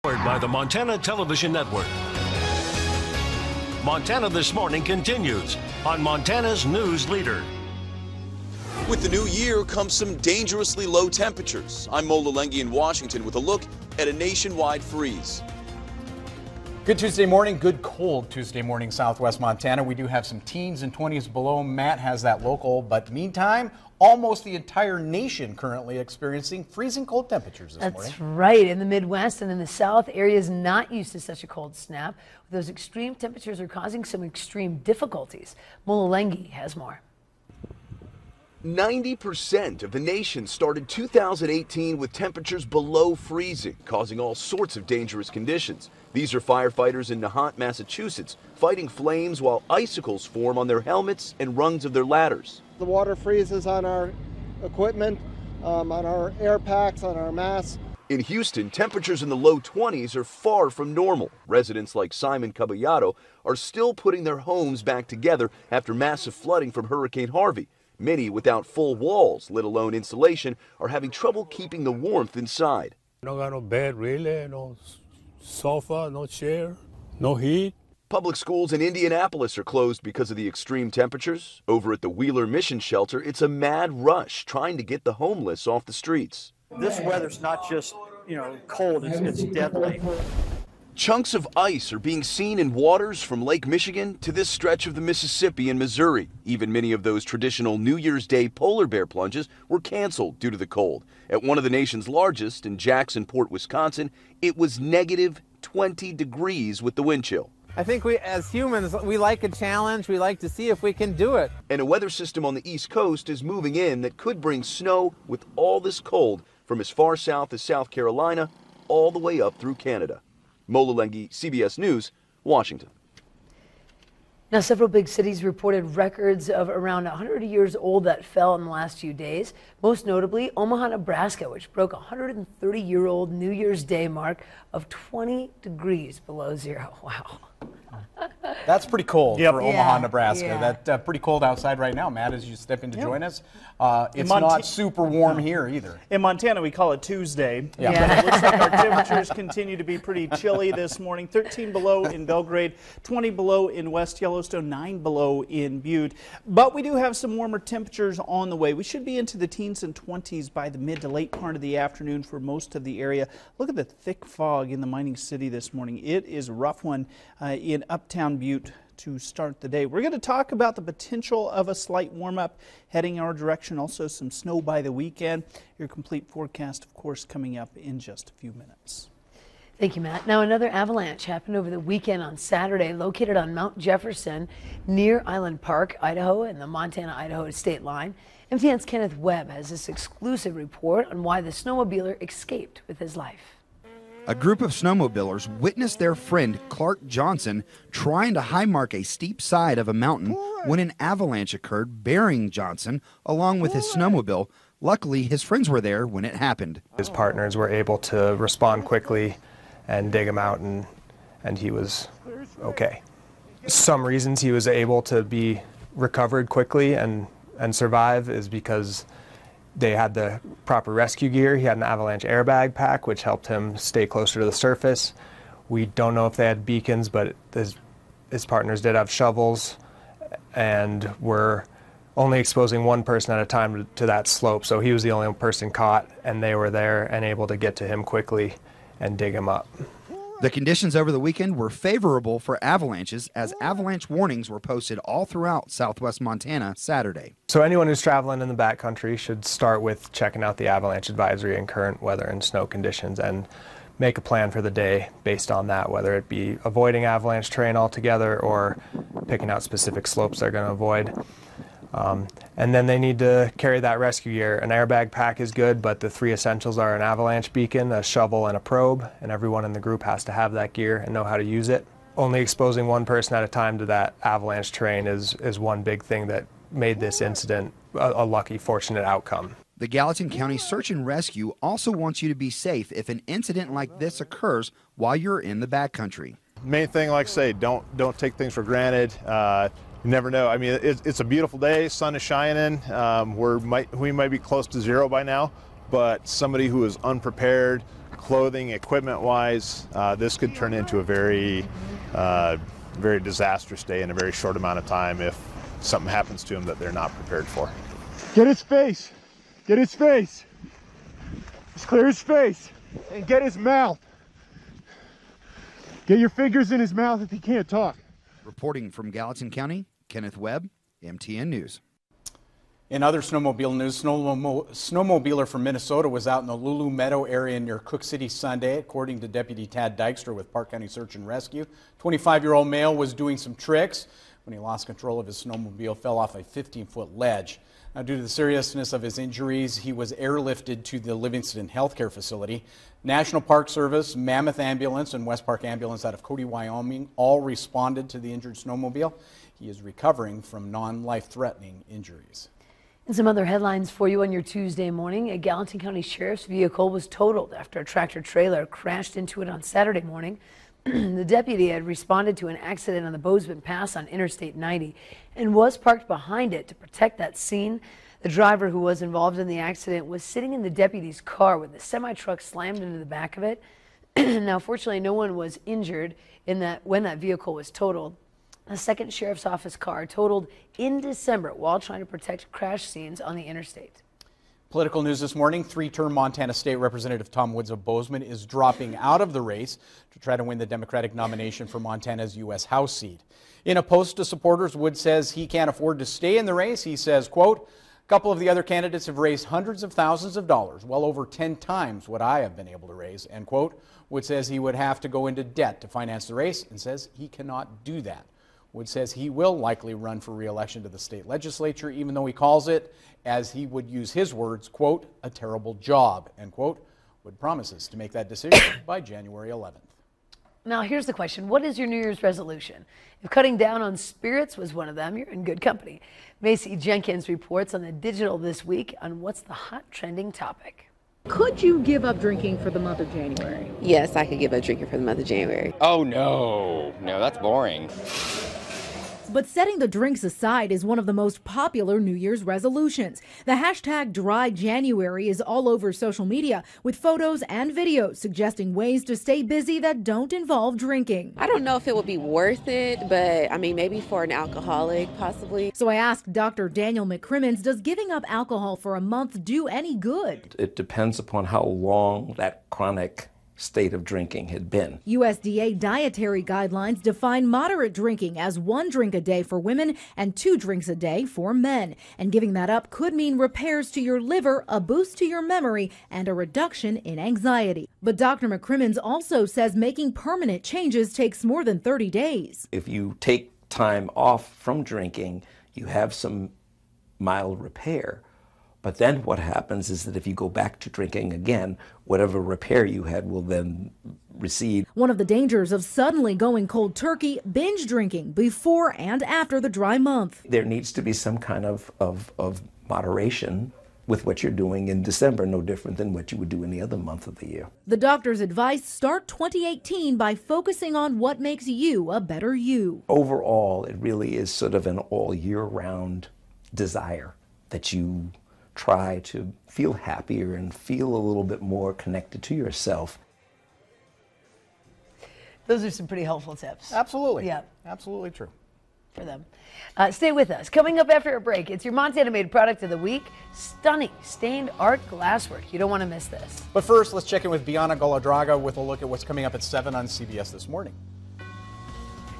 By the Montana Television Network. Montana This Morning continues on Montana's news leader. With the new year comes some dangerously low temperatures. I'm Mo Lalengi in Washington with a look at a nationwide freeze. Good Tuesday morning, good cold Tuesday morning, Southwest Montana. We do have some teens and 20s below. Matt has that local, but meantime, almost the entire nation currently experiencing freezing cold temperatures this morning. That's right. In the Midwest and in the South, areas not used to such a cold snap. Those extreme temperatures are causing some extreme difficulties. Mo Lalengi has more. 90% of the nation started 2018 with temperatures below freezing, causing all sorts of dangerous conditions. These are firefighters in Nahant, Massachusetts, fighting flames while icicles form on their helmets and rungs of their ladders. The water freezes on our equipment, on our air packs, on our masks. In Houston, temperatures in the low 20s are far from normal. Residents like Simon Caballado are still putting their homes back together after massive flooding from Hurricane Harvey. Many without full walls, let alone insulation, are having trouble keeping the warmth inside. No got no bed really, no sofa, no chair, no heat. Public schools in Indianapolis are closed because of the extreme temperatures. Over at the Wheeler Mission Shelter, it's a mad rush trying to get the homeless off the streets. This weather's not just, cold, it's deadly. Chunks of ice are being seen in waters from Lake Michigan to this stretch of the Mississippi and Missouri. Even many of those traditional New Year's Day polar bear plunges were canceled due to the cold. At one of the nation's largest, in Jacksonport, Wisconsin, it was negative 20 degrees with the wind chill. I think we, as humans, we like a challenge. We like to see if we can do it. And a weather system on the East Coast is moving in that could bring snow with all this cold from as far south as South Carolina all the way up through Canada. Mo Lalengi, CBS News, Washington. Now, several big cities reported records of around 100 years old that fell in the last few days. Most notably, Omaha, Nebraska, which broke a 130-year-old New Year's Day mark of 20 degrees below zero. Wow. That's pretty cold for Omaha, Nebraska. Yeah. That's pretty cold outside right now, Matt, as you step in to join us. It's not super warm here either. In Montana, we call it Tuesday. Yeah. But it looks like our temperatures continue to be pretty chilly this morning. 13 below in Belgrade, 20 below in West Yellowstone, 9 below in Butte. But we do have some warmer temperatures on the way. We should be into the teens and 20s by the mid to late part of the afternoon for most of the area. Look at the thick fog in the mining city this morning. It is a rough one in uptown Butte to start the day. We're going to talk about the potential of a slight warm-up heading our direction. Also some snow by the weekend. Your complete forecast, of course, coming up in just a few minutes. Thank you, Matt. Now, another avalanche happened over the weekend on Saturday, located on Mount Jefferson near Island Park, Idaho, and the Montana-Idaho state line. MTN's Kenneth Webb has this exclusive report on why the snowmobiler escaped with his life. A group of snowmobilers witnessed their friend Clark Johnson trying to high mark a steep side of a mountain when an avalanche occurred, burying Johnson along with his snowmobile. Luckily, his friends were there when it happened. His partners were able to respond quickly and dig him out, and he was okay. Some reasons he was able to be recovered quickly and survive is because they had the proper rescue gear. He had an avalanche airbag pack, which helped him stay closer to the surface. We don't know if they had beacons, but his partners did have shovels, and were only exposing one person at a time to that slope. So he was the only person caught, and they were there and able to get to him quickly and dig him up. The conditions over the weekend were favorable for avalanches, as avalanche warnings were posted all throughout southwest Montana Saturday. So anyone who's traveling in the backcountry should start with checking out the avalanche advisory and current weather and snow conditions, and make a plan for the day based on that, whether it be avoiding avalanche terrain altogether or picking out specific slopes they're going to avoid. And then they need to carry that rescue gear. An airbag pack is good, but the 3 essentials are an avalanche beacon, a shovel, and a probe, and everyone in the group has to have that gear and know how to use it. Only exposing one person at a time to that avalanche terrain is one big thing that made this incident a lucky, fortunate outcome. The Gallatin County Search and Rescue also wants you to be safe if an incident like this occurs while you're in the backcountry. Main thing, like I say, don't take things for granted. You never know. I mean, it's a beautiful day. Sun is shining. We might be close to zero by now, but somebody who is unprepared clothing, equipment-wise, this could turn into a very disastrous day in a very short amount of time if something happens to him that they're not prepared for. Get his face. Get his face. Just clear his face and get his mouth. Get your fingers in his mouth if he can't talk. Reporting from Gallatin County, Kenneth Webb, MTN News. In other snowmobile news, snowmobiler from Minnesota was out in the Lulu Meadow area near Cook City Sunday, according to Deputy Tad Dykstra with Park County Search and Rescue. 25-year-old male was doing some tricks when he lost control of his snowmobile, fell off a 15-foot ledge. Now, due to the seriousness of his injuries, he was airlifted to the Livingston Healthcare Facility. National Park Service, Mammoth Ambulance, and West Park Ambulance out of Cody, Wyoming all responded to the injured snowmobile. He is recovering from non-life-threatening injuries. And some other headlines for you on your Tuesday morning. A Gallatin County Sheriff's vehicle was totaled after a tractor trailer crashed into it on Saturday morning. The deputy had responded to an accident on the Bozeman Pass on Interstate 90 and was parked behind it to protect that scene. The driver who was involved in the accident was sitting in the deputy's car when the semi-truck slammed into the back of it. Now, fortunately, no one was injured when that vehicle was totaled. A second sheriff's office car totaled in December while trying to protect crash scenes on the interstate. Political news this morning, three-term Montana State Representative Tom Woods of Bozeman is dropping out of the race to try to win the Democratic nomination for Montana's U.S. House seat. In a post to supporters, Woods says he can't afford to stay in the race. He says, quote, "A couple of the other candidates have raised hundreds of thousands of dollars, well over 10 times what I have been able to raise," end quote. Woods says he would have to go into debt to finance the race and says he cannot do that. Wood says he will likely run for re-election to the state legislature, even though he calls it, as he would use his words, quote, "a terrible job," end quote. Wood promises to make that decision by January 11th. Now, here's the question. What is your New Year's resolution? If cutting down on spirits was one of them, you're in good company. Macy Jenkins reports on the digital this week on what's the hot trending topic. Could you give up drinking for the month of January? Yes, I could give up drinking for the month of January. Oh, no, that's boring. But setting the drinks aside is one of the most popular New Year's resolutions. The hashtag Dry January is all over social media with photos and videos suggesting ways to stay busy that don't involve drinking. I don't know if it would be worth it, but I mean, maybe for an alcoholic, possibly. So I asked Dr. Daniel McCrimmins, does giving up alcohol for a month do any good? It depends upon how long that chronic state of drinking had been. USDA dietary guidelines define moderate drinking as 1 drink a day for women and 2 drinks a day for men. And giving that up could mean repairs to your liver, a boost to your memory, and a reduction in anxiety. But Dr. McCrimmins also says making permanent changes takes more than 30 days. If you take time off from drinking, you have some mild repair. But then what happens is that if you go back to drinking again, whatever repair you had will then recede. One of the dangers of suddenly going cold turkey, binge drinking before and after the dry month. There needs to be some kind of moderation with what you're doing in December, no different than what you would do any other month of the year. The doctor's advice, start 2018 by focusing on what makes you a better you. Overall, it really is sort of an all year round desire that you try to feel happier and feel a little bit more connected to yourself. Those are some pretty helpful tips. Absolutely. Yeah. Absolutely true. For them. Stay with us. Coming up after a break, it's your Montana Made Product of the Week. Stunning stained art glasswork. You don't want to miss this. But first, let's check in with Bianna Goladraga with a look at what's coming up at 7 on CBS This Morning.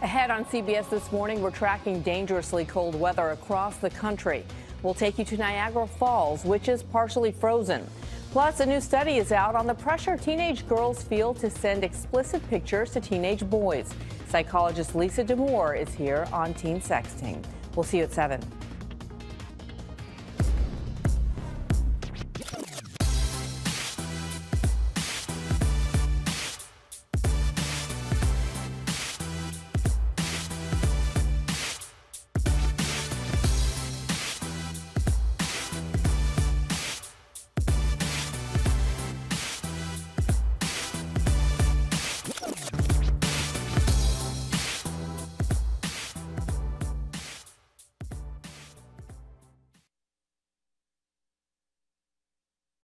Ahead on CBS This Morning, we're tracking dangerously cold weather across the country. We'll take you to Niagara Falls, which is partially frozen. Plus, a new study is out on the pressure teenage girls feel to send explicit pictures to teenage boys. Psychologist Lisa DeMoore is here on Teen Sexting. We'll see you at 7.